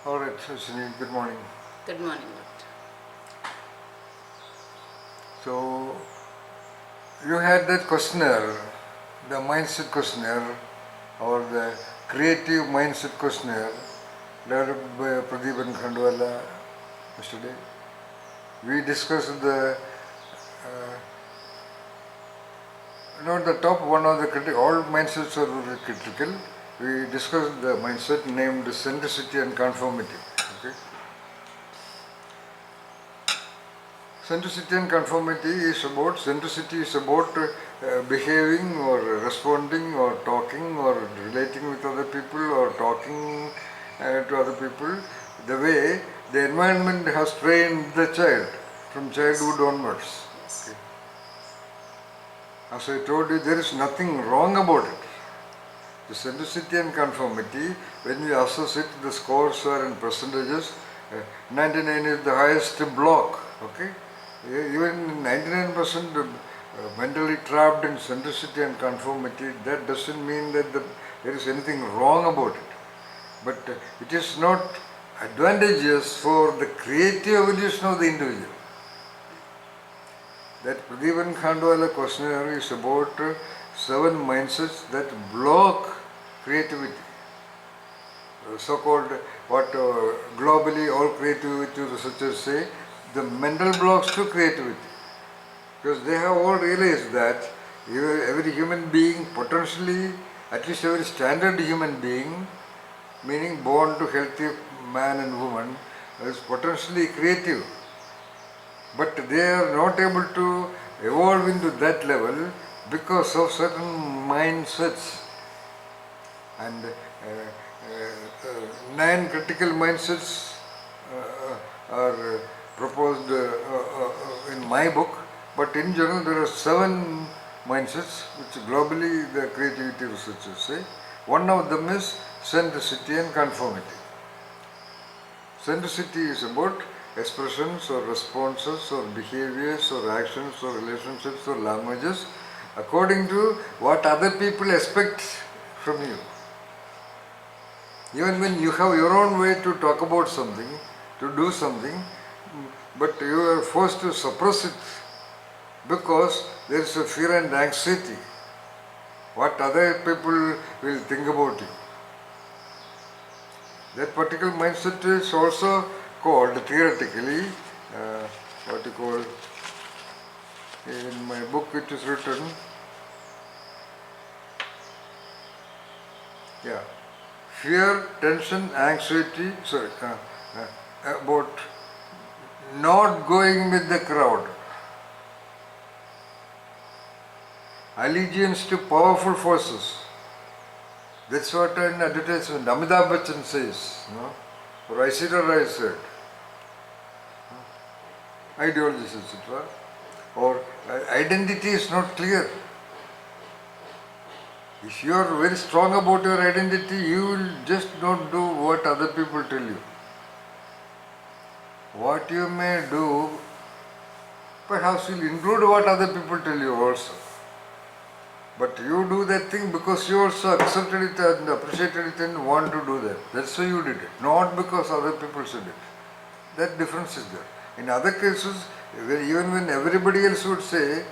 All right, Sunil, good morning. Good morning, doctor. So, you had that questionnaire, the mindset questionnaire or the creative mindset questionnaire developed by Pradeep and Khandwala yesterday. We discussed not the top one of the critical, all mindsets are very critical. We discussed the mindset named Centricity and Conformity. Okay. Centricity and conformity is about behaving or responding or talking or relating with other people or talking to other people the way the environment has trained the child from childhood onwards. Yes. Okay. As I told you, there is nothing wrong about it. The centricity and conformity, when we assess it, the scores are in percentages. 99 is the highest block. Okay, even 99% mentally trapped in centricity and conformity. That doesn't mean that there is anything wrong about it, but it is not advantageous for the creative evolution of the individual. That Pradeepan Khandwala questionnaire is about 7 mindsets that block creativity. So-called what globally all creativity researchers say, the mental blocks to creativity. Because they have all realized that every human being potentially, at least every standard human being, meaning born to healthy man and woman, is potentially creative. But they are not able to evolve into that level because of certain mindsets. And 9 critical mindsets are proposed in my book, but in general there are 7 mindsets which globally the creativity researchers say. One of them is centricity and conformity. Centricity is about expressions or responses or behaviors or actions or relationships or languages according to what other people expect from you. Even when you have your own way to talk about something, to do something, but you are forced to suppress it because there is a fear and anxiety. What other people will think about you. That particular mindset is also called theoretically, what you call, in my book it is written, fear, tension, anxiety, about not going with the crowd. Allegiance to powerful forces. That's what an advertisement Amitabh Bachchan says, or Aishwarya Rai said. Ideologies, etc. Or identity is not clear. If you are very strong about your identity, you will just not do what other people tell you. What you may do, perhaps will include what other people tell you also. But you do that thing because you also accepted it and appreciated it and want to do that. That's why you did it, not because other people said it. That difference is there. In other cases, even when everybody else would say,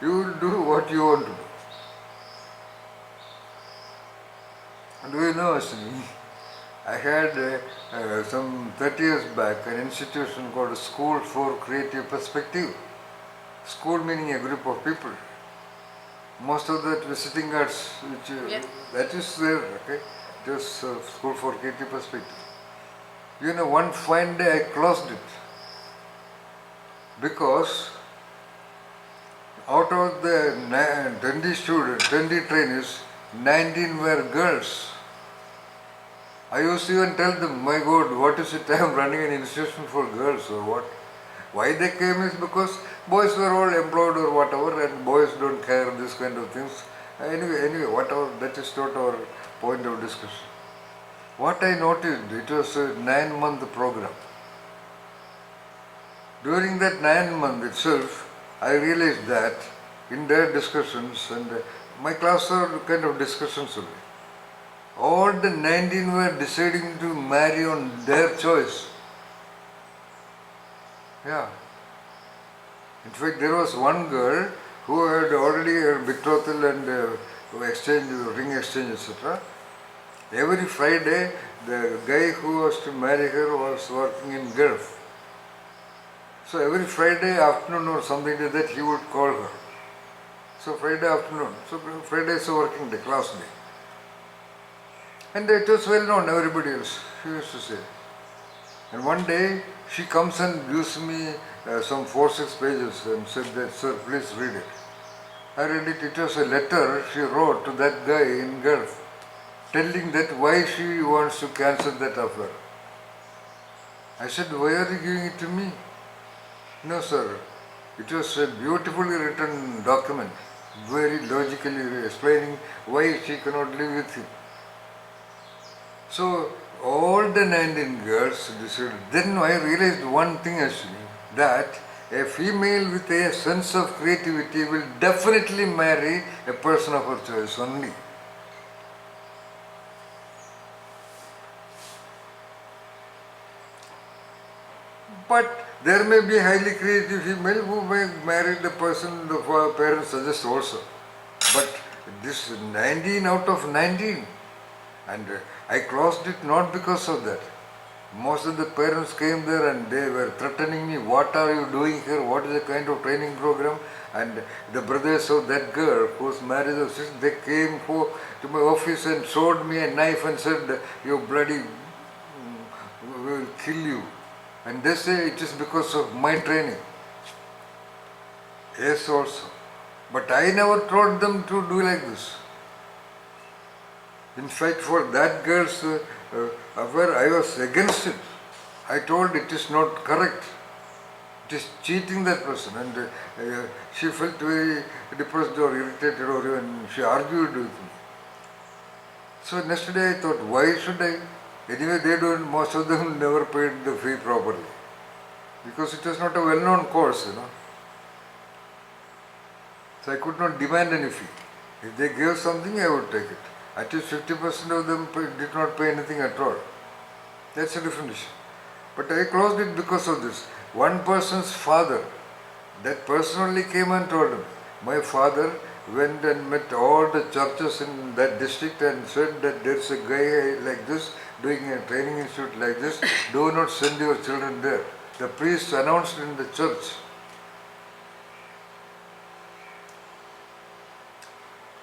you will do what you want to do. Do you know, Ashwini, I had some 30 years back an institution called School for Creative Perspective. School meaning a group of people. Most of that visiting arts, that is there, okay? Just School for Creative Perspective. You know, one fine day I closed it because out of the 20 trainees, 19 were girls. I used to even tell them, my God, what is it, I am running an institution for girls or what? Why they came is because boys were all employed or whatever and boys don't care this kind of things. Anyway, whatever, that is not our point of discussion. What I noticed, it was a 9-month program. During that 9 months itself, I realized that in their discussions, and my class are kind of discussions only. all the 19 were deciding to marry on their choice. Yeah. In fact, there was one girl who had already a betrothal and exchange, ring exchange, etc. Every Friday, the guy who was to marry her was working in Gulf. So every Friday afternoon or something like that, he would call her. So Friday afternoon, so Friday is a working day, class day. And it was well known, everybody else, she used to say. And one day, she comes and gives me some 4-6 pages and said that, sir, please read it. I read it, it was a letter she wrote to that guy in Gulf, telling that why she wants to cancel that affair. I said, why are you giving it to me? No, sir. It was a beautifully written document, very logically explaining why she cannot live with him. So, all the 19 girls decided. Then I realized one thing actually, that a female with a sense of creativity will definitely marry a person of her choice only. But there may be a highly creative female who may marry the person the parents suggest also. But this 19 out of 19. And I closed it not because of that. Most of the parents came there and they were threatening me, what are you doing here, what is the kind of training program? And the brothers of that girl whose marriage was fixed, they came to my office and showed me a knife and said, you bloody, we will kill you. And they say it is because of my training. Yes, also. But I never told them to do like this. In fact, for that girl's affair, I was against it. I told it is not correct. It is cheating that person. And she felt very depressed or irritated or even she argued with me. So next day I thought, why should I? Anyway, they don't, most of them never paid the fee properly. Because it was not a well-known course, So I could not demand any fee. If they gave something, I would take it. At least 50% of them did not pay anything at all. That's a different issue. But I closed it because of this. One person's father, that personally came and told him, my father went and met all the churches in that district and said that there's a guy like this doing a training institute like this, do not send your children there. The priest announced in the church.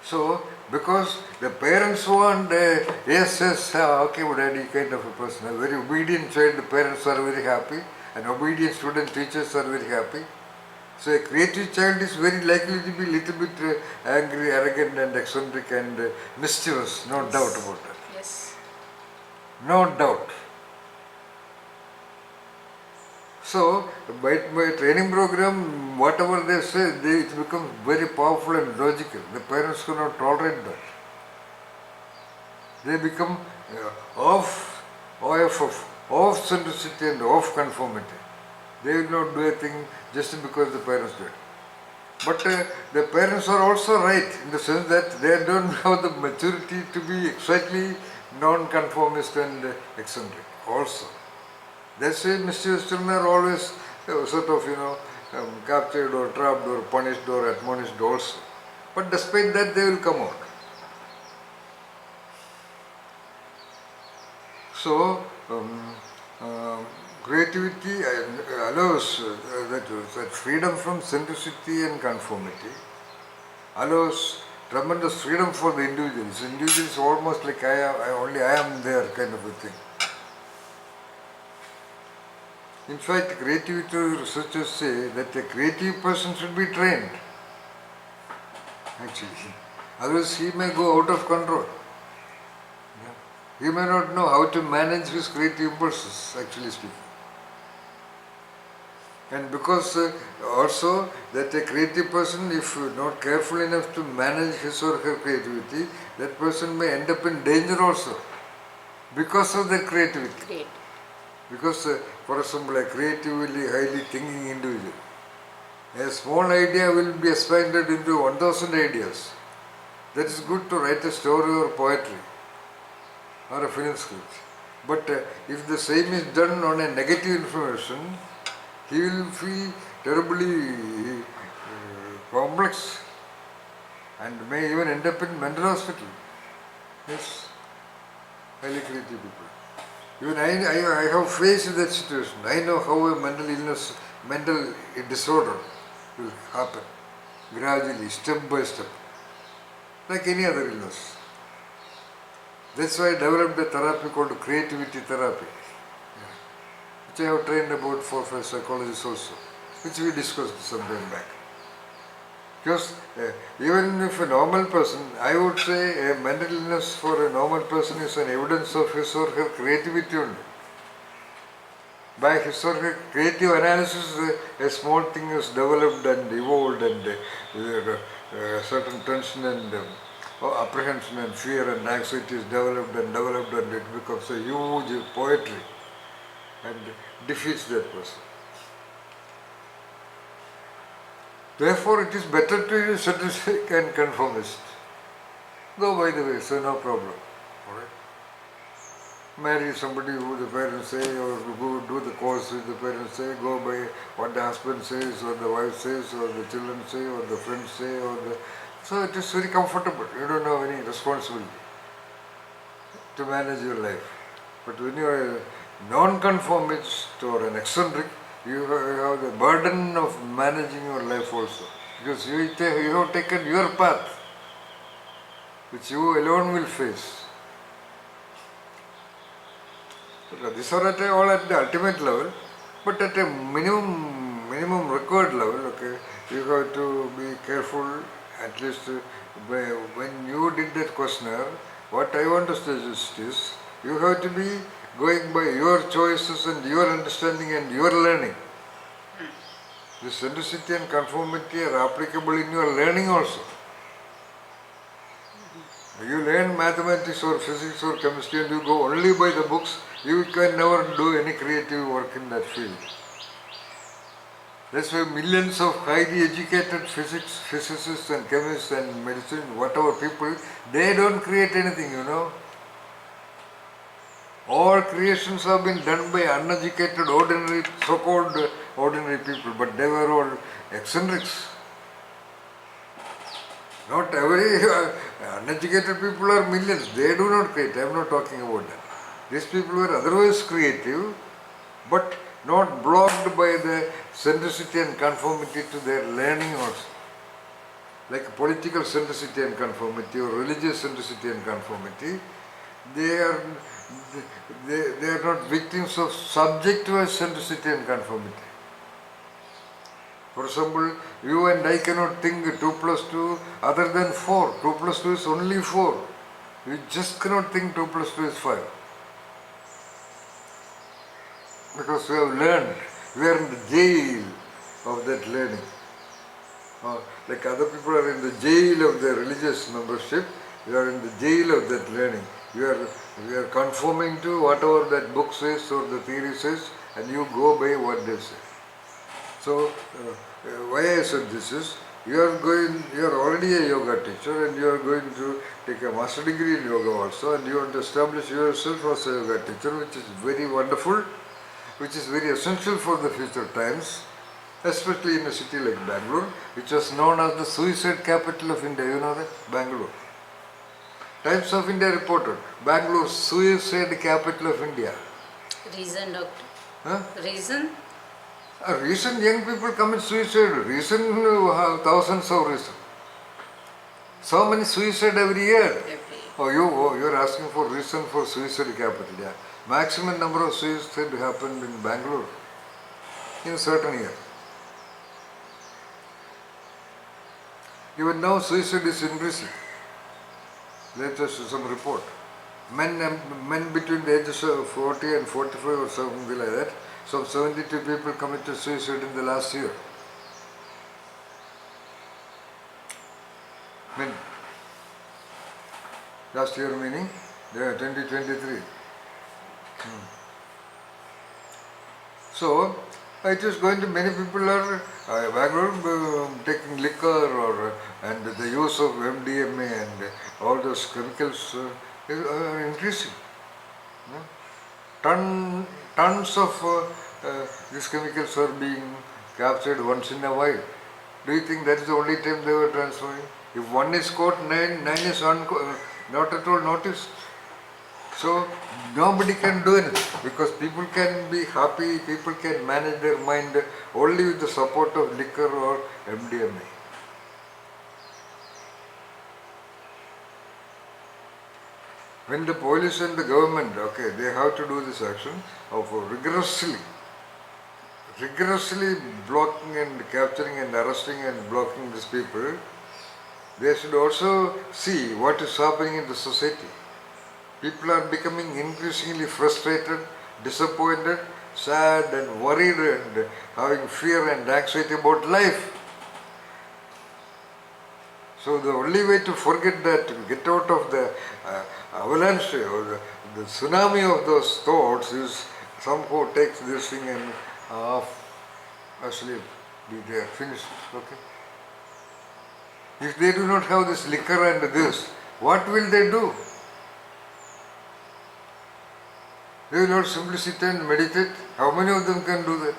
So, because the parents want yes, okay, daddy kind of a person, a very obedient child, the parents are very happy, and obedient student teachers are very happy. So a creative child is very likely to be a little bit angry, arrogant and eccentric and mischievous, no doubt about that. Yes. No doubt. So, by training program, whatever they say, it becomes very powerful and logical. The parents cannot tolerate that. They become off centricity and off conformity. They will not do a thing just because the parents do it. But the parents are also right in the sense that they don't have the maturity to be exactly non-conformist and eccentric also. That's why mischievous children are always sort of, captured or trapped or punished or admonished also. But despite that, they will come out. So, creativity allows that freedom from centricity and conformity, allows tremendous freedom for the individual. So individual is almost like I am there kind of a thing. In fact, creativity researchers say that a creative person should be trained, actually. Otherwise, he may go out of control. He may not know how to manage his creative impulses, actually speaking. And because also that a creative person, if not careful enough to manage his or her creativity, that person may end up in danger also because of their creativity. Great. Because, for example, a creatively, highly thinking individual, a small idea will be expanded into 1000 ideas. That is good to write a story or poetry. or a film script. But if the same is done on a negative information, he will feel terribly complex and may even end up in mental hospital. Yes, highly creative people. Even I have faced that situation. I know how a mental illness, mental disorder will happen gradually, step by step, like any other illness. That's why I developed a therapy called creativity therapy, which I have trained about 4 or 5 psychologists also, which we discussed some time back. Because even if a normal person, I would say a mental illness for a normal person is an evidence of his or her creativity only. By his or her creative analysis, a small thing is developed and evolved, and certain tension and apprehension and fear and anxiety is developed, and it becomes a huge poetry and defeats that person. Therefore, it is better to use centristic and conformist. Go by the way, so no problem. Alright? Marry somebody who the parents say, or go do the course which the parents say, go by what the husband says, or the wife says, or the children say, or the friends say, so it is very comfortable. You don't have any responsibility to manage your life. But when you are a non-conformist or an eccentric, you have the burden of managing your life also, because you have taken your path, which you alone will face. These are all at the ultimate level, but at a minimum required level, okay, you have to be careful. At least when you did that questionnaire, what I want to suggest is, you have to be going by your choices and your understanding and your learning. The centricity and conformity are applicable in your learning also. You learn mathematics or physics or chemistry and you go only by the books, you can never do any creative work in that field. That's why millions of highly educated physicists and chemists and medicine, whatever people, they don't create anything, All creations have been done by uneducated, ordinary, so-called ordinary people, but they were all eccentrics. Not every uneducated people are millions. They do not create. I am not talking about that. These people were otherwise creative, but not blocked by the centricity and conformity to their learning also. Like political centricity and conformity or religious centricity and conformity, they are not victims of subjective centricity and conformity. For example, you and I cannot think 2 plus 2 other than 4. 2 plus 2 is only 4. We just cannot think 2 plus 2 is 5. Because we have learned. We are in the jail of that learning. Like other people are in the jail of their religious membership, we are in the jail of that learning. We are conforming to whatever that book says or the theory says, and you go by what they say. So, why I said this is, you are already a yoga teacher and you are going to take a master degree in yoga also, and you want to establish yourself as a yoga teacher, which is very wonderful, which is very essential for the future times, especially in a city like Bangalore, which was known as the suicide capital of India. You know that? Bangalore. Times of India reported, Bangalore suicide capital of India. Reason, doctor? Huh? Reason? Reason young people commit suicide. Reason, thousands of reasons. So many suicide every year. You're asking for reason for suicide capital. Yeah. Maximum number of suicide happened in Bangalore in a certain year. Even now suicide is increasing. Latest some report. Men between the ages of 40 and 45 or something like that, some 72 people committed suicide in the last year. Men. Last year meaning 2023. So, it is going to, many people are Bangalore taking liquor and the use of MDMA and all those chemicals are increasing. Hmm? Tons of these chemicals are being captured once in a while. Do you think that is the only time they were transferring? If one is caught, nine is not at all noticed. So nobody can do anything because people can be happy, people can manage their mind only with the support of liquor or MDMA. When the police and the government, okay, they have to do this action of rigorously blocking and capturing and arresting and blocking these people, they should also see what is happening in the society. People are becoming increasingly frustrated, disappointed, sad and worried and having fear and anxiety about life. So the only way to forget that, to get out of the avalanche or the tsunami of those thoughts is somehow takes this thing and asleep, be there, finished, okay? If they do not have this liquor and this, what will they do? They will not simply sit and meditate. How many of them can do that?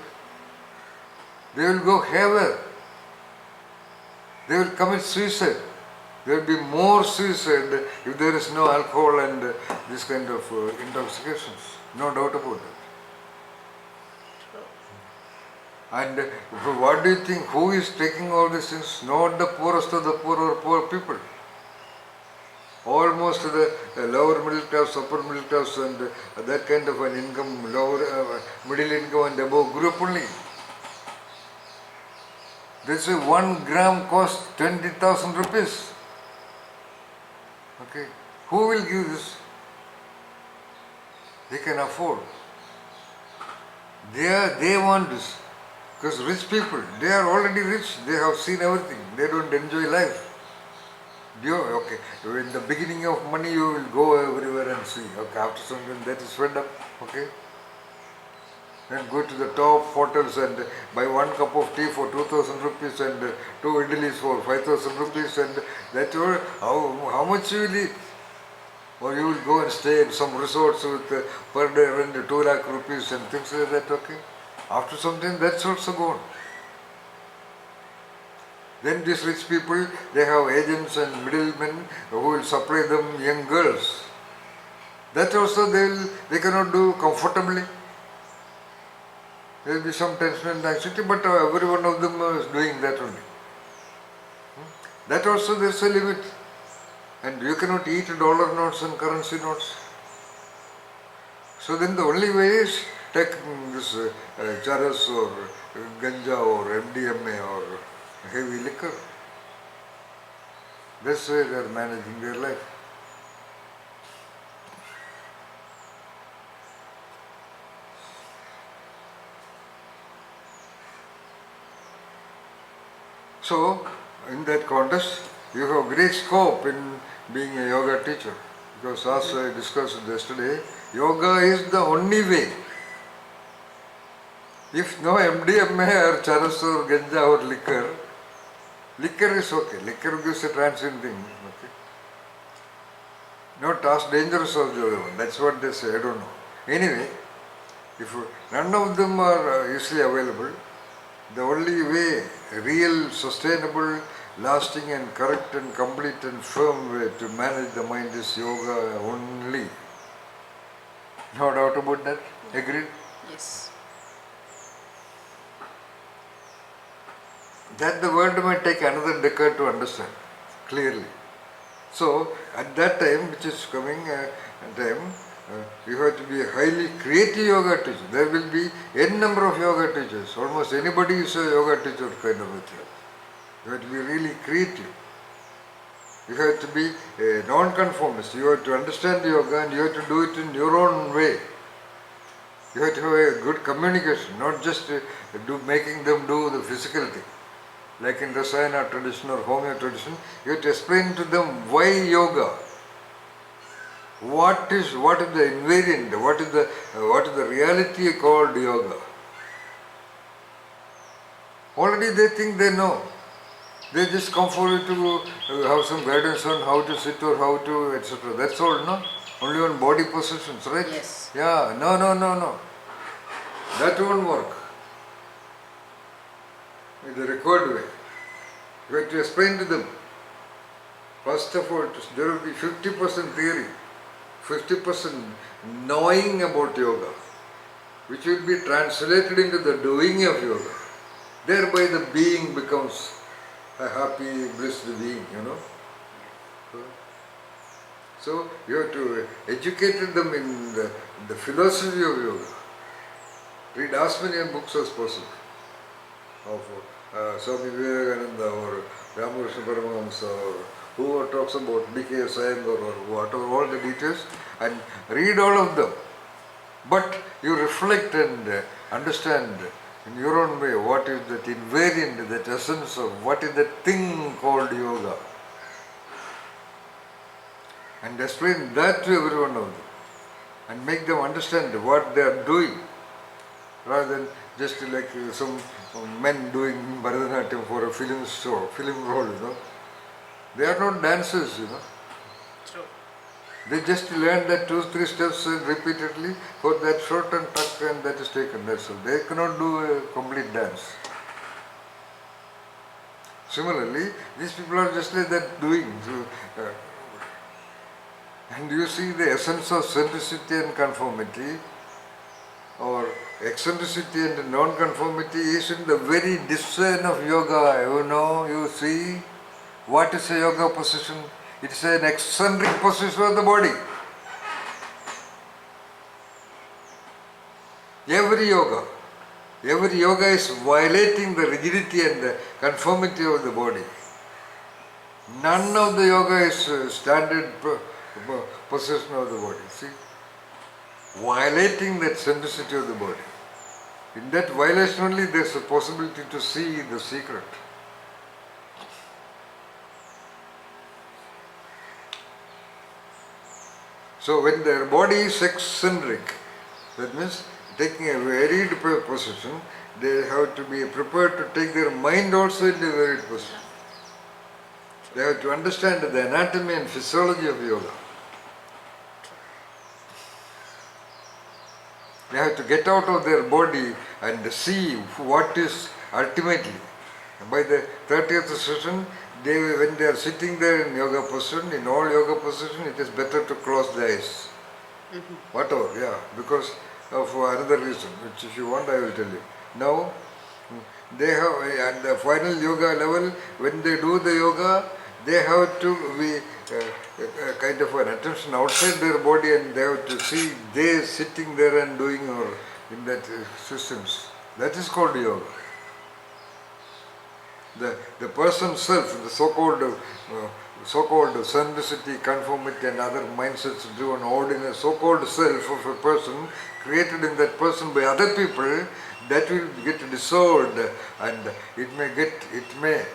They will go haywire. They will commit suicide. There will be more suicide if there is no alcohol and this kind of intoxications. No doubt about that. And what do you think? Who is taking all these things? Not the poorest of the poor or poor people. Almost the lower middle class, upper middle class and that kind of an income, lower middle income and above group only. This 1 gram costs 20,000 rupees. Okay, who will give this? They can afford. They want this. Because rich people, they are already rich, they have seen everything, they don't enjoy life. Okay, in the beginning of money you will go everywhere and see. Okay, after some time that is fed up. Okay, and go to the top hotels and buy 1 cup of tea for 2,000 rupees and 2 idlis for 5,000 rupees and that how much you will eat? Or you will go and stay in some resorts with per day rent 2 lakh rupees and things like that. Okay, after some time that's also gone. Then these rich people, they have agents and middlemen who will supply them young girls. That also they cannot do comfortably. There will be some tension and anxiety, but every one of them is doing that only. That also there is a limit. And you cannot eat dollar notes and currency notes. So then the only way is take this charas or ganja or MDMA or heavy liquor. That's way they are managing their life. So, in that context, you have great scope in being a yoga teacher. Because as I discussed yesterday, yoga is the only way. If no MDMA or charas or ganja or liquor is okay. Liquor gives a transient thing. Okay. Not as dangerous as the other one. That's what they say. I don't know. Anyway, if none of them are easily available, the only way, real, sustainable, lasting and correct and complete and firm way to manage the mind is yoga only. No doubt about that? Agreed? Yes. That the world may take another decade to understand clearly. So at that time, which is coming time, you have to be a highly creative yoga teacher. There will be n number of yoga teachers. Almost anybody is a yoga teacher kind of a thing. You have to be really creative. You have to be a non-conformist. You have to understand yoga and you have to do it in your own way. You have to have a good communication, not just making them do the physical thing. Like in Rasayana tradition or Homeo tradition, you have to explain to them why yoga. What is the invariant, what is the reality called yoga. Already they think they know. They just come for you to have some guidance on how to sit or how to etc. That's all, no? only on body positions, right? Yes. Yeah, no. That won't work in the required way. You have to explain to them. First of all, there will be 50% theory, 50% knowing about yoga, which will be translated into the doing of yoga. Thereby the being becomes a happy, blissed being, So you have to educate them in the philosophy of yoga. Read as many books as possible of Swami Vivekananda or Ramakrishna Paramahamsa or whoever talks about B.K. Iyengar or whatever, all the details, and read all of them. But you reflect and understand in your own way what is that invariant, that essence of what is that thing called yoga. And explain that to every one of them and make them understand what they are doing, rather than just like some men doing Bharatanatyam for a film show, film role, They are not dancers, True. They just learn that 2-3 steps repeatedly for that short and tuck, and that is taken. That's all. They cannot do a complete dance. Similarly, these people are just like that doing. So, and you see the essence of centricity and conformity, or eccentricity and non-conformity, is in the very design of yoga. You see, what is a yoga position? It is an eccentric position of the body. Every yoga is violating the rigidity and the conformity of the body. None of the yoga is standard position of the body. See, violating that centricity of the body. In that violation only there is a possibility to see the secret. So when their body is eccentric, that means taking a varied position, they have to be prepared to take their mind also in the varied position. They have to understand the anatomy and physiology of yoga. They have to get out of their body and see what is ultimately. By the 30th session, when they are sitting there in yoga position, in all yoga position, it is better to close the eyes. Whatever, because of another reason, which if you want I will tell you. Now, they have, at the final yoga level, when they do the yoga, they have to be kind of an attention outside their body, and they have to see they sitting there and doing or in that systems. That is called yoga. The person self, the so-called centricity, conformity and other mindsets driven ordinary so-called self of a person created in that person by other people, that will get dissolved, and it may,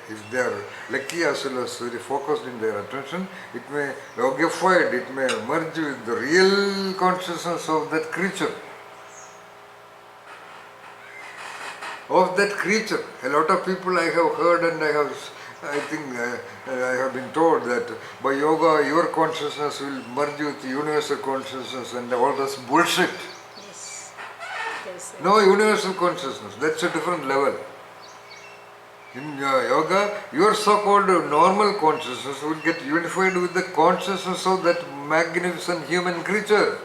if they are lucky as well as very focused in their attention, it may yogified, it may merge with the real consciousness of that creature. Of that creature. A lot of people I have heard, and I think I have been told that by yoga your consciousness will merge with universal consciousness, and all this bullshit. Yes. No universal consciousness, that's a different level. In yoga, your so-called normal consciousness will get unified with the consciousness of that magnificent human creature.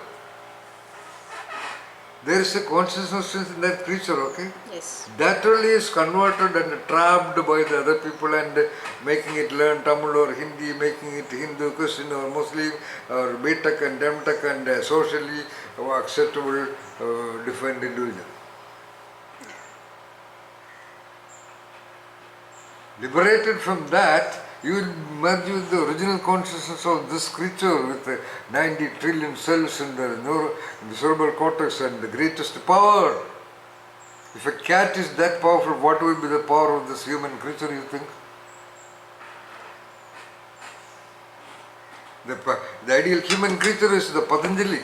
There is a consciousness in that creature, okay? Yes. That only is converted and trapped by the other people and making it learn Tamil or Hindi, making it Hindu, Christian or Muslim or B.Tech and M.Tech and socially acceptable defined individual. Liberated from that, you will merge with the original consciousness of this creature with 90 trillion cells in the cerebral cortex and the greatest power. If a cat is that powerful, what will be the power of this human creature, you think? The ideal human creature is the Patanjali,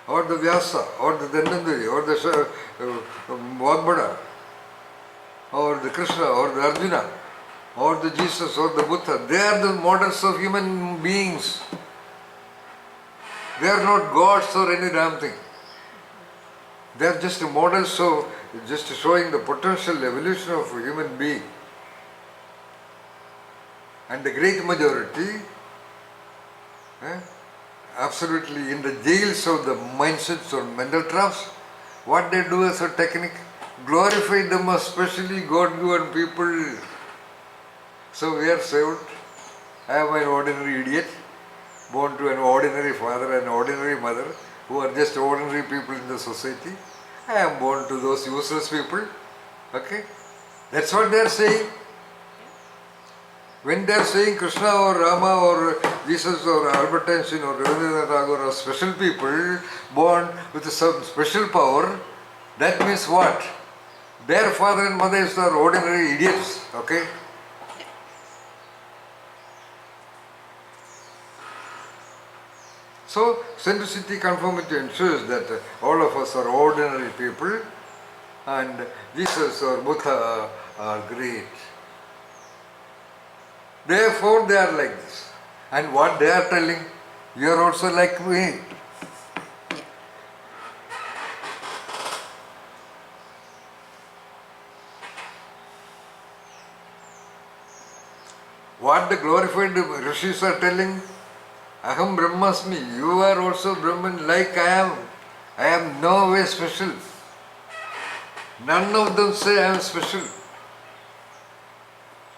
or the Vyasa, or the Dhanvantari, or the Vagbhada, or the Krishna, or the Arjuna, or the Jesus, or the Buddha. They are the models of human beings. They are not gods or any damn thing. They are just models, so just showing the potential evolution of a human being. And the great majority, absolutely in the jails of the mindsets or mental traps, what they do as a technique, glorify them as specially God-given people. So we are saved. I am an ordinary idiot, born to an ordinary father and ordinary mother, who are just ordinary people in the society. I am born to those useless people. Okay? That's what they are saying. When they are saying Krishna or Rama or Jesus or Albert Einstein or Rabindranath Tagore are special people born with some special power, that means what? Their father and mothers are ordinary idiots. Okay? So, centricity conformity ensures that all of us are ordinary people and Jesus or Buddha are great. Therefore, they are like this. And what they are telling, you are also like me. What the glorified rishis are telling, Aham Brahmasmi, you are also Brahman like I am. I am no way special. None of them say I am special.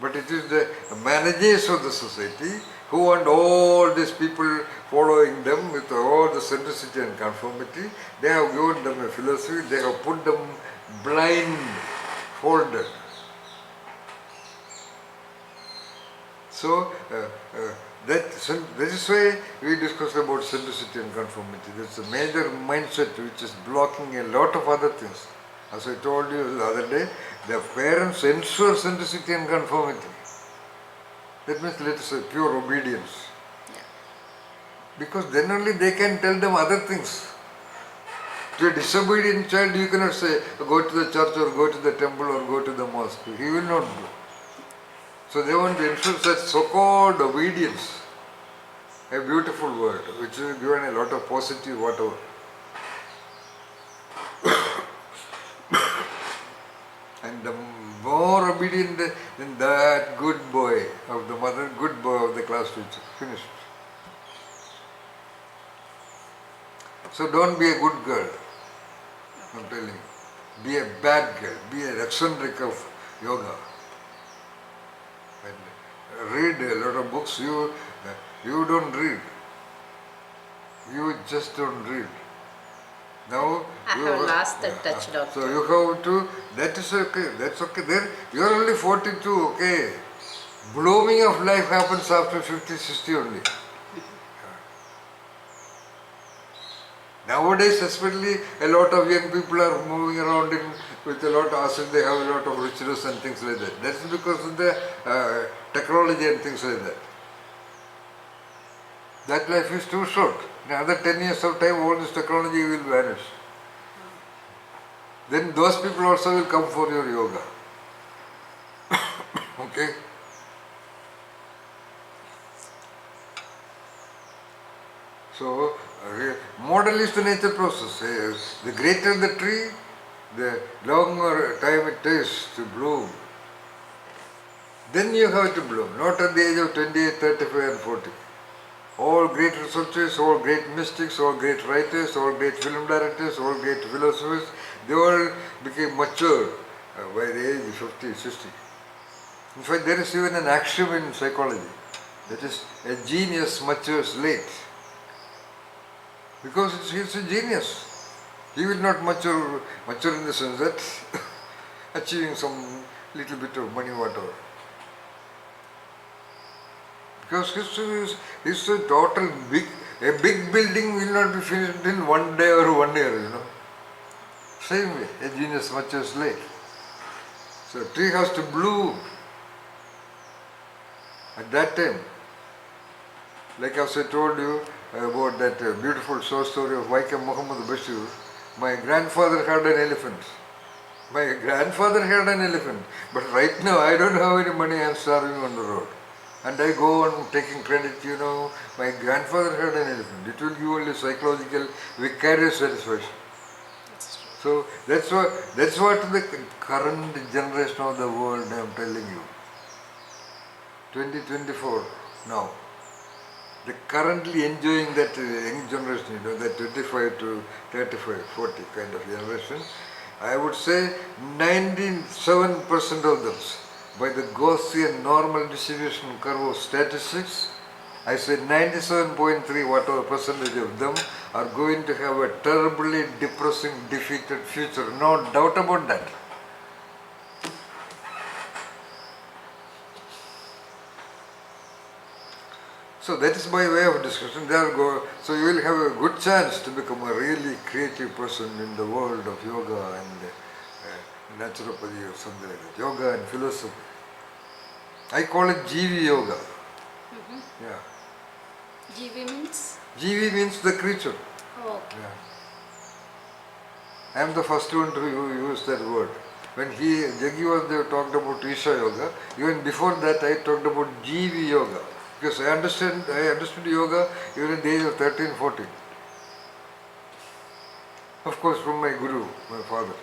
But it is the managers of the society who want all these people following them with all the centricity and conformity. They have given them a philosophy, they have put them blindfolded. So, that is why we discuss about centricity and conformity. That's a major mindset which is blocking a lot of other things. As I told you the other day, the parents ensure centricity and conformity. That means, let us say, pure obedience. Yeah. Because then only they can tell them other things. To a disobedient child, you cannot say, go to the church or go to the temple or go to the mosque. He will not go. So they want to ensure such so-called obedience. A beautiful word, which is given a lot of positive whatever. And the more obedient than that good boy of the mother, good boy of the class teacher. Finished. So don't be a good girl. I'm telling you. Be a bad girl. Be an eccentric of yoga. And read a lot of books. You don't read. You just don't read. Now I have lost the touch, doctor. So you have to, that is okay, that's okay. Then you are only 42, okay. Blooming of life happens after 50, 60 only. Nowadays, especially, a lot of young people are moving around with a lot of assets, they have a lot of richness and things like that. That's because of the technology and things like that. That life is too short. In another 10 years of time, all this technology will vanish. Then those people also will come for your yoga. Okay? So, model is the nature process. The greater the tree, the longer time it takes to bloom. Then you have to bloom, not at the age of 28, 35 and 40. All great researchers, all great mystics, all great writers, all great film directors, all great philosophers, they all became mature by the age of 50, 60. In fact, there is even an axiom in psychology, that is, a genius matures late. Because he is a genius. He will not mature in the sense that achieving some little bit of money, whatever. Because history is a total a big building will not be finished in 1 day or 1 year, you know. Same way, a genius matures late. So a tree has to bloom at that time. Like as I told you about that beautiful short story of Vaikam Muhammad Bashir, my grandfather had an elephant. My grandfather had an elephant, but right now I don't have any money, I am starving on the road. And I go on taking credit, my grandfather had an elephant. It will give only psychological, vicarious satisfaction. That's true. So that's what the current generation of the world, I am telling you. 2024 now. They're currently enjoying that young generation, that 25 to 35, 40 kind of generation. I would say 97% of them, by the Gaussian normal distribution curve of statistics, I say 97.3 whatever percentage of them are going to have a terribly depressing, defeated future. No doubt about that. So that is my way of discussion. So you will have a good chance to become a really creative person in the world of yoga and naturopathy or something like that. Yoga and philosophy. I call it GV yoga. Yeah. GV means? GV means the creature. Oh, okay. Yeah. I am the first one to use that word. When Jaggi was there talked about Isha yoga, even before that I talked about GV yoga. Because I understood yoga even at the age of 13, 14. Of course from my guru, my father.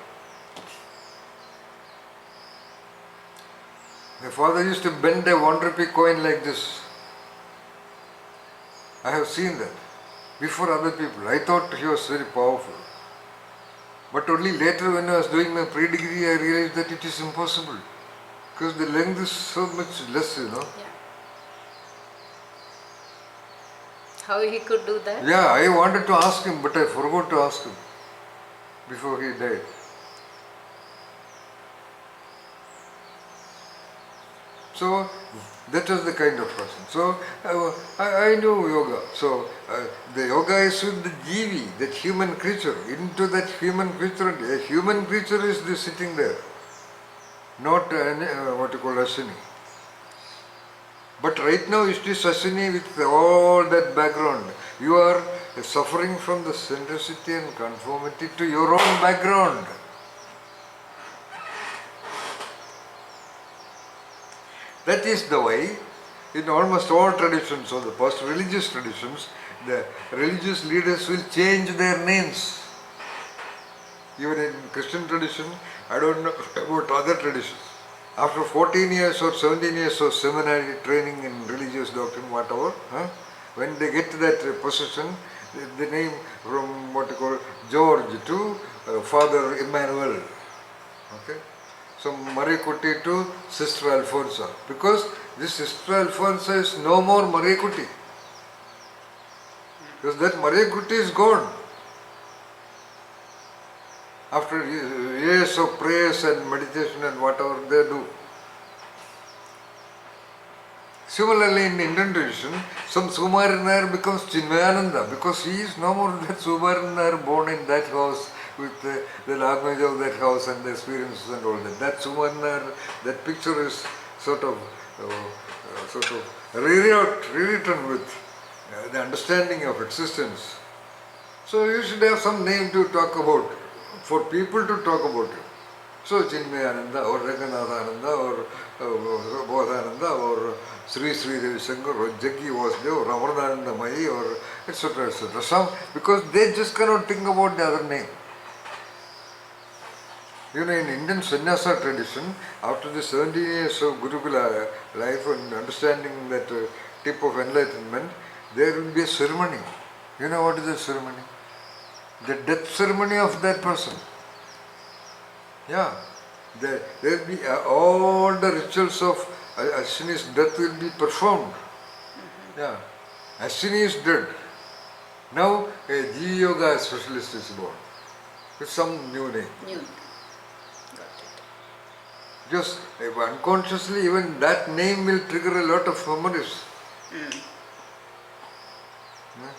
My father used to bend a 1 rupee coin like this. I have seen that before other people. I thought he was very powerful. But only later when I was doing my pre-degree, I realized that it is impossible. Because the length is so much less, Yeah. How he could do that? Yeah, I wanted to ask him, but I forgot to ask him before he died. So that was the kind of person. So I knew yoga. So the yoga is with the jivi, that human creature. Into that human creature, a human creature is sitting there, not what you call Ashini. But right now it is Ashini with all that background. You are suffering from the centricity and conformity to your own background. That is the way in almost all traditions of the past, religious traditions, the religious leaders will change their names. Even in Christian tradition, I don't know about other traditions. After 14 years or 17 years of seminary training in religious doctrine, whatever, when they get to that position, the name from what you call George to Father Emmanuel. Okay? So Marikuti to Sister Alfonsa, because this Sister Alfonsa is no more Marikuti, because that Marikuti is gone. After years of prayers and meditation and whatever they do. Similarly in Indian tradition, some Sumarinair becomes Chinmayananda, because he is no more that Sumarinair born in that house with the language of that house and the experiences and all that. That Sumarinair, that picture is sort of rewritten with the understanding of existence. So you should have some name to talk about, for people to talk about it. So Chinmayananda or Raghunathananda or Bodhananda or Sri Sri Ravi Shankar or Jaggi Vasudev or Ramananda Mayi or etc. etc. Some, because they just cannot think about the other name. In Indian sannyasa tradition, after the 17 years of Gurukula life and understanding that tip of enlightenment, there will be a ceremony. You know what is the ceremony? The death ceremony of that person. Yeah, there will be all the rituals of Ashwini's death will be performed. Yeah, Ashwini is dead. Now a Jiva Yoga specialist is born with some new name. New. Got it. Just unconsciously, even that name will trigger a lot of memories. Mm. Yeah.